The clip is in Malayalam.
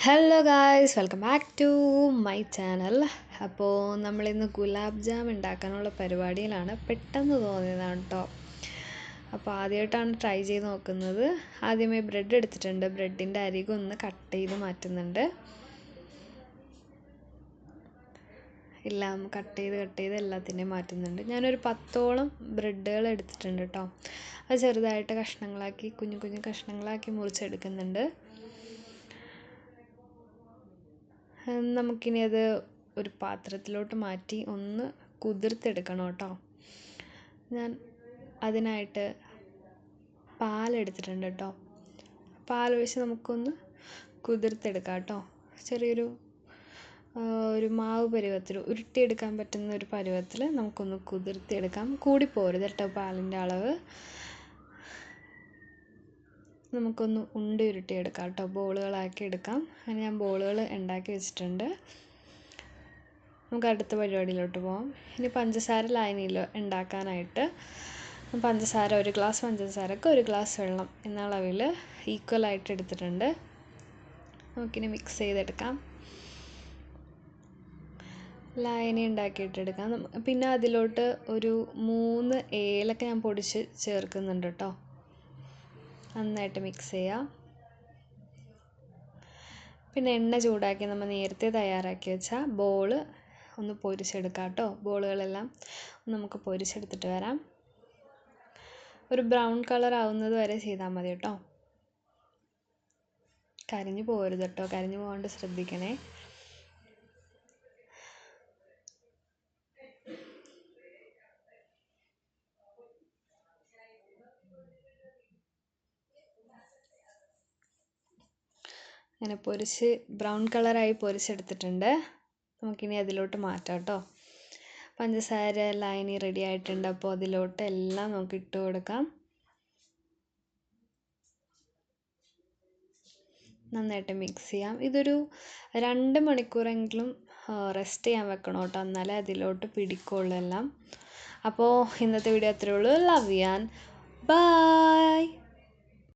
Hello guys, welcome back to my channel. അപ്പോൾ നമ്മളിന്ന് ഗുലാബ് ജാം ഉണ്ടാക്കാനുള്ള പരിപാടിയിലാണ്. പെട്ടെന്ന് തോന്നിയതാണ് കേട്ടോ. അപ്പോൾ ആദ്യമായിട്ടാണ് ട്രൈ ചെയ്ത് നോക്കുന്നത്. ആദ്യമേ ബ്രെഡ് എടുത്തിട്ടുണ്ട്. ബ്രെഡിൻ്റെ അരികെ ഒന്ന് കട്ട് ചെയ്ത് മാറ്റുന്നുണ്ട്. എല്ലാം കട്ട് ചെയ്ത് എല്ലാത്തിൻ്റെയും മാറ്റുന്നുണ്ട്. ഞാനൊരു 10ഓളം ബ്രെഡുകൾ എടുത്തിട്ടുണ്ട് കേട്ടോ. അത് ചെറുതായിട്ട് കഷ്ണങ്ങളാക്കി കുഞ്ഞു കഷ്ണങ്ങളാക്കി മുറിച്ചെടുക്കുന്നുണ്ട്. നമുക്കിനി അത് ഒരു പാത്രത്തിലോട്ട് മാറ്റി ഒന്ന് കുതിർത്തെടുക്കണം കേട്ടോ. ഞാൻ അതിനായിട്ട് പാലെടുത്തിട്ടുണ്ട് കേട്ടോ. പാലൊഴിച്ച് നമുക്കൊന്ന് കുതിർത്തെടുക്കാം കേട്ടോ. ചെറിയൊരു മാവ് പരുവത്തിൽ ഉരുട്ടിയെടുക്കാൻ പറ്റുന്ന ഒരു പരുവത്തിൽ നമുക്കൊന്ന് കുതിർത്തിയെടുക്കാം. കൂടിപ്പോരുത് കേട്ടോ പാലിൻ്റെ അളവ്. നമുക്കൊന്ന് ഉരുട്ടിയെടുക്കാം കേട്ടോ. ബോളുകളാക്കി എടുക്കാം. അങ്ങനെ ഞാൻ ബോളുകൾ ഉണ്ടാക്കി വെച്ചിട്ടുണ്ട്. നമുക്ക് അടുത്ത പരിപാടിയിലോട്ട് പോകാം. ഇനി പഞ്ചസാര ലായനിയിൽ ഉണ്ടാക്കാനായിട്ട് പഞ്ചസാര 1 ഗ്ലാസ് പഞ്ചസാരക്ക് 1 ഗ്ലാസ് വെള്ളം എന്ന അളവിൽ ഈക്വലായിട്ട് എടുത്തിട്ടുണ്ട്. നമുക്കിനി മിക്സ് ചെയ്തെടുക്കാം. ലായനി ഉണ്ടാക്കിയിട്ടെടുക്കാം. പിന്നെ അതിലോട്ട് ഒരു 3 ഏലക്ക ഞാൻ പൊടിച്ച് ചേർക്കുന്നുണ്ട് കേട്ടോ. നന്നായിട്ട് മിക്സ് ചെയ്യാം. പിന്നെ എണ്ണ ചൂടാക്കി നമ്മൾ നേരത്തെ തയ്യാറാക്കി വെച്ച ബോൾ ഒന്ന് പൊരിച്ചെടുക്കാം കേട്ടോ. ബോളുകളെല്ലാം നമുക്ക് പൊരിച്ചെടുത്തിട്ട് വരാം. ഒരു ബ്രൗൺ കളർ ആവുന്നത് വരെ ചെയ്താൽ മതി കേട്ടോ. കരിഞ്ഞു പോകരുത് കേട്ടോ. കരിഞ്ഞു പോകാണ്ട് ശ്രദ്ധിക്കണേ. അങ്ങനെ ബ്രൗൺ കളറായി പൊരിച്ചെടുത്തിട്ടുണ്ട്. നമുക്കിനി അതിലോട്ട് മാറ്റാം കേട്ടോ. പഞ്ചസാര ലായനി റെഡി ആയിട്ടുണ്ട്. അപ്പോൾ അതിലോട്ട് എല്ലാം നമുക്ക് ഇട്ട് കൊടുക്കാം. നന്നായിട്ട് മിക്സ് ചെയ്യാം. ഇതൊരു 2 മണിക്കൂറെങ്കിലും റെസ്റ്റ് ചെയ്യാൻ വെക്കണം കേട്ടോ. എന്നാലേ അതിലോട്ട് പിടിക്കുള്ളൂ എല്ലാം. അപ്പോൾ ഇന്നത്തെ വീഡിയോ അത്രയേ ഉള്ളൂ. Love you and by.